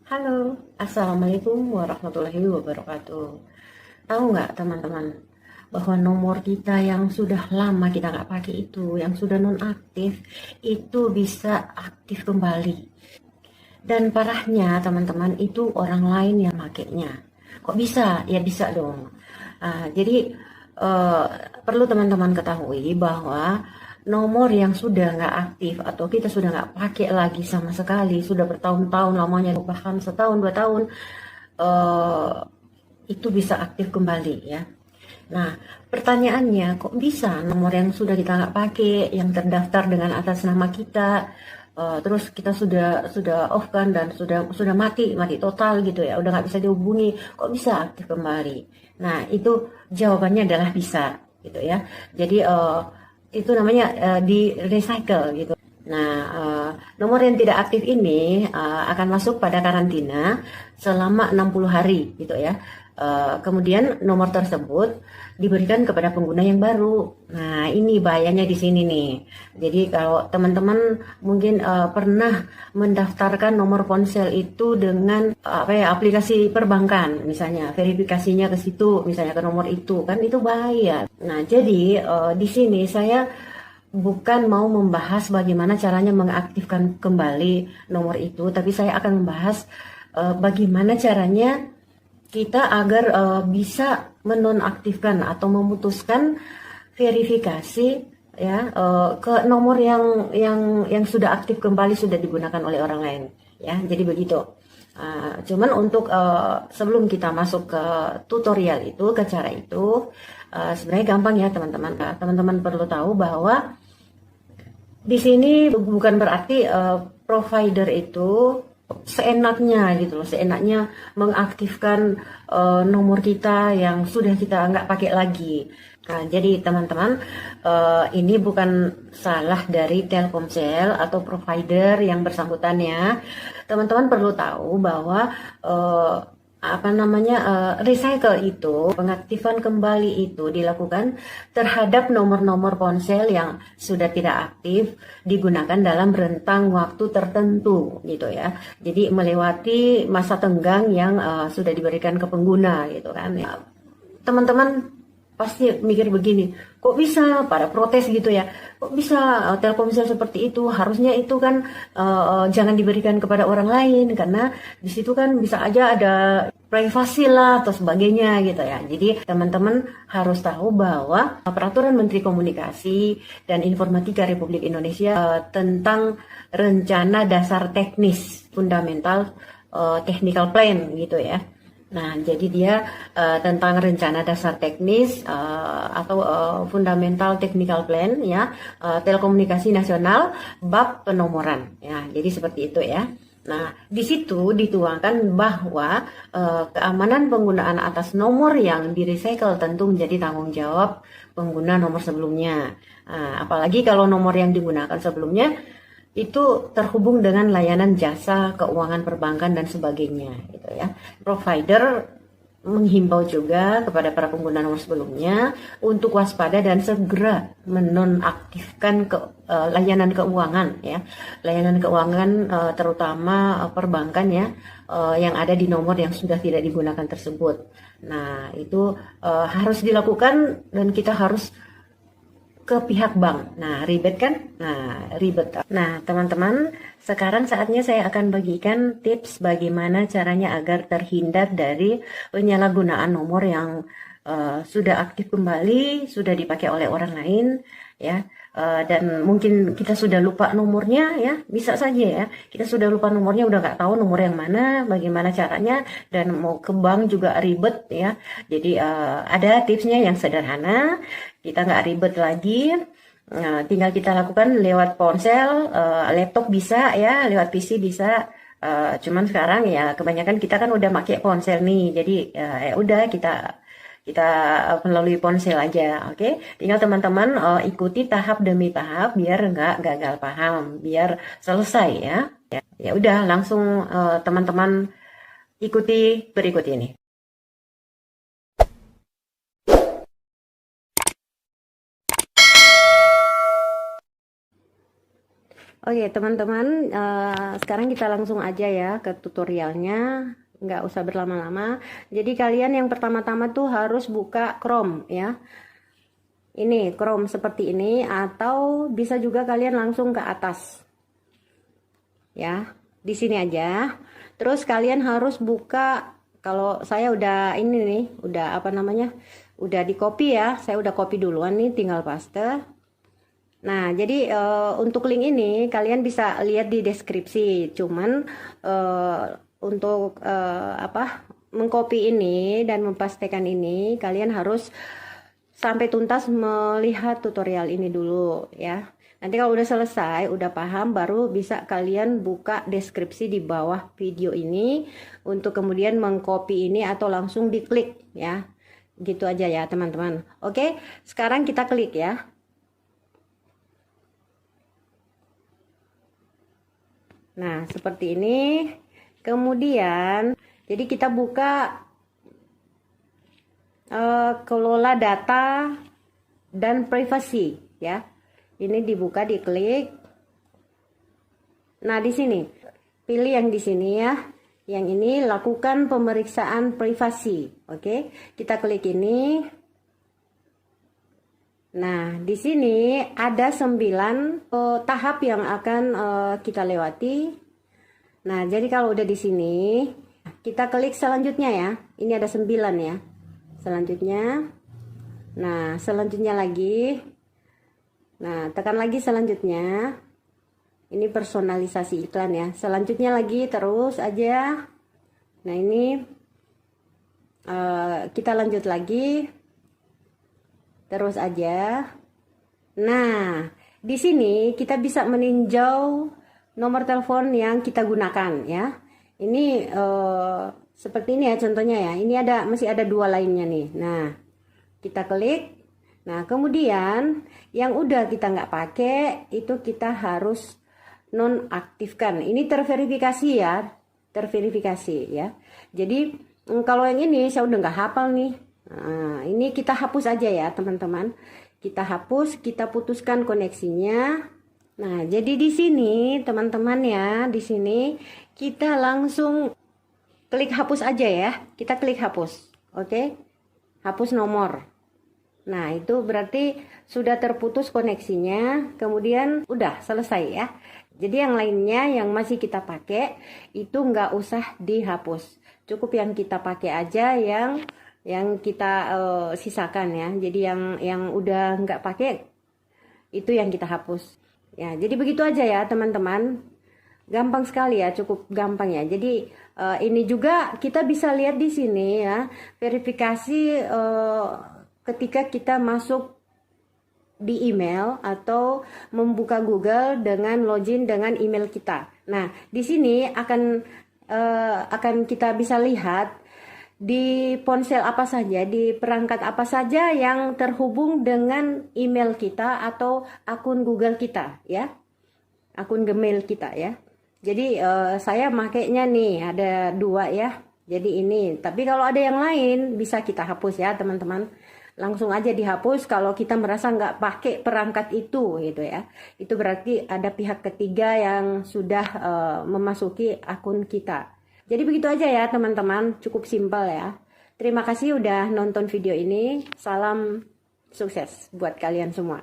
Halo, Assalamualaikum warahmatullahi wabarakatuh. Tahu nggak teman-teman, bahwa nomor kita yang sudah lama kita nggak pakai itu, yang sudah nonaktif, itu bisa aktif kembali. Dan parahnya teman-teman, itu orang lain yang makainya. Kok bisa? Ya bisa dong. Jadi eh, perlu teman-teman ketahui bahwa nomor yang sudah nggak aktif atau kita sudah nggak pakai lagi sama sekali, sudah bertahun-tahun lamanya, bahkan setahun 2 tahun, eh, itu bisa aktif kembali ya. Nah, pertanyaannya, kok bisa nomor yang sudah kita nggak pakai, yang terdaftar dengan atas nama kita, terus kita sudah off kan, dan sudah mati mati total gitu ya, udah nggak bisa dihubungi, kok bisa aktif kembali? Nah, itu jawabannya adalah bisa gitu ya. Jadi itu namanya di recycle gitu. Nah, nomor yang tidak aktif ini akan masuk pada karantina selama 60 hari gitu ya. Kemudian nomor tersebut diberikan kepada pengguna yang baru. Nah, ini bahayanya di sini nih. Jadi kalau teman-teman mungkin pernah mendaftarkan nomor ponsel itu dengan apa ya, aplikasi perbankan, misalnya verifikasinya ke situ, misalnya ke nomor itu, kan itu bahaya. Nah, jadi di sini saya bukan mau membahas bagaimana caranya mengaktifkan kembali nomor itu, tapi saya akan membahas bagaimana caranya kita agar bisa menonaktifkan atau memutuskan verifikasi ya, ke nomor yang sudah aktif kembali, sudah digunakan oleh orang lain ya. Jadi begitu. Cuman untuk sebelum kita masuk ke tutorial itu, ke cara itu, sebenarnya gampang ya teman-teman. Teman-teman perlu tahu bahwa di sini bukan berarti provider itu seenaknya gitu loh, seenaknya mengaktifkan nomor kita yang sudah kita nggak pakai lagi. Nah, jadi teman-teman, ini bukan salah dari Telkomsel atau provider yang bersangkutan ya. Teman-teman perlu tahu bahwa apa namanya, recycle itu, pengaktifan kembali itu dilakukan terhadap nomor-nomor ponsel yang sudah tidak aktif digunakan dalam rentang waktu tertentu gitu ya. Jadi melewati masa tenggang yang sudah diberikan ke pengguna gitu kan ya. Teman-teman pasti mikir begini, kok bisa pada protes gitu ya, kok bisa Telkomsel seperti itu, harusnya itu kan jangan diberikan kepada orang lain, karena di situ kan bisa aja ada privasi lah atau sebagainya gitu ya. Jadi teman-teman harus tahu bahwa Peraturan Menteri Komunikasi dan Informatika Republik Indonesia tentang Rencana Dasar Teknis Fundamental Technical Plan gitu ya. Nah, jadi dia tentang rencana dasar teknis atau fundamental technical plan ya, telekomunikasi nasional bab penomoran ya. Jadi seperti itu ya. Nah, di situ dituangkan bahwa keamanan penggunaan atas nomor yang di-recycle tentu menjadi tanggung jawab pengguna nomor sebelumnya. Apalagi kalau nomor yang digunakan sebelumnya itu terhubung dengan layanan jasa keuangan perbankan dan sebagainya gitu ya. Provider menghimbau juga kepada para pengguna nomor sebelumnya untuk waspada dan segera menonaktifkan layanan keuangan ya. Layanan keuangan terutama perbankan ya, yang ada di nomor yang sudah tidak digunakan tersebut. Nah, itu harus dilakukan dan kita harus ke pihak bank. Nah, ribet kan? Nah, ribet. Nah, teman-teman, sekarang saatnya saya akan bagikan tips bagaimana caranya agar terhindar dari penyalahgunaan nomor yang sudah aktif kembali, sudah dipakai oleh orang lain, ya. Dan mungkin kita sudah lupa nomornya, ya, bisa saja ya. Kita sudah lupa nomornya, udah nggak tahu nomor yang mana, bagaimana caranya, dan mau ke bank juga ribet, ya. Jadi ada tipsnya yang sederhana. Kita nggak ribet lagi, tinggal kita lakukan lewat ponsel, laptop bisa ya, lewat PC bisa. Cuman sekarang ya kebanyakan kita kan udah pakai ponsel nih, jadi ya udah kita kita melalui ponsel aja, oke? Tinggal teman-teman ikuti tahap demi tahap biar nggak gagal paham, biar selesai ya. Ya udah langsung teman-teman ikuti berikut ini. Oke teman-teman, sekarang kita langsung aja ya ke tutorialnya, nggak usah berlama-lama. Jadi kalian yang pertama-tama tuh harus buka Chrome ya. Ini Chrome seperti ini, atau bisa juga kalian langsung ke atas. Ya, di sini aja. Terus kalian harus buka, kalau saya udah ini nih, udah apa namanya? Udah di copy ya. Saya udah copy duluan nih, tinggal paste. Nah, jadi untuk link ini kalian bisa lihat di deskripsi. Cuman untuk mengcopy ini dan mempastekan ini, kalian harus sampai tuntas melihat tutorial ini dulu ya. Nanti kalau udah selesai, udah paham, baru bisa kalian buka deskripsi di bawah video ini untuk kemudian mengcopy ini atau langsung diklik ya. Gitu aja ya teman-teman. Oke, sekarang kita klik ya. Nah, seperti ini. Kemudian, jadi kita buka kelola data dan privasi ya. Ini dibuka, diklik. Nah, di sini pilih yang di sini ya. Yang ini lakukan pemeriksaan privasi. Oke, kita klik ini. Nah, di sini ada 9 tahap yang akan kita lewati. Nah, jadi kalau udah di sini, kita klik selanjutnya ya. Ini ada 9 ya. Selanjutnya. Nah, selanjutnya lagi. Nah, tekan lagi selanjutnya. Ini personalisasi iklan ya. Selanjutnya lagi terus aja. Nah, ini kita lanjut lagi. Terus aja. Nah, di sini kita bisa meninjau nomor telepon yang kita gunakan ya. Ini seperti ini ya contohnya ya. Ini masih ada 2 lainnya nih. Nah, kita klik. Nah, kemudian yang udah kita nggak pakai itu kita harus nonaktifkan. Ini terverifikasi ya, terverifikasi ya. Jadi kalau yang ini saya udah nggak hafal nih. Nah, ini kita hapus aja ya teman-teman. Kita hapus, kita putuskan koneksinya. Nah, jadi di sini teman-teman ya, di sini kita langsung klik hapus aja ya. Kita klik hapus. Oke. Hapus nomor. Nah, itu berarti sudah terputus koneksinya. Kemudian udah selesai ya. Jadi yang lainnya yang masih kita pakai itu nggak usah dihapus. Cukup yang kita pakai aja yang kita sisakan ya. Jadi yang udah nggak pakai itu yang kita hapus. Ya, jadi begitu aja ya teman-teman. Gampang sekali ya, cukup gampang ya. Jadi ini juga kita bisa lihat di sini ya, verifikasi ketika kita masuk di email atau membuka Google dengan login dengan email kita. Nah, di sini akan kita bisa lihat di ponsel apa saja, di perangkat apa saja yang terhubung dengan email kita atau akun Google kita ya, akun Gmail kita ya. Jadi saya makainya nih ada 2 ya, jadi ini. Tapi kalau ada yang lain bisa kita hapus ya teman-teman, langsung aja dihapus kalau kita merasa nggak pakai perangkat itu gitu ya. Itu berarti ada pihak ketiga yang sudah memasuki akun kita. Jadi begitu aja ya teman-teman, cukup simpel ya. Terima kasih udah nonton video ini. Salam sukses buat kalian semua.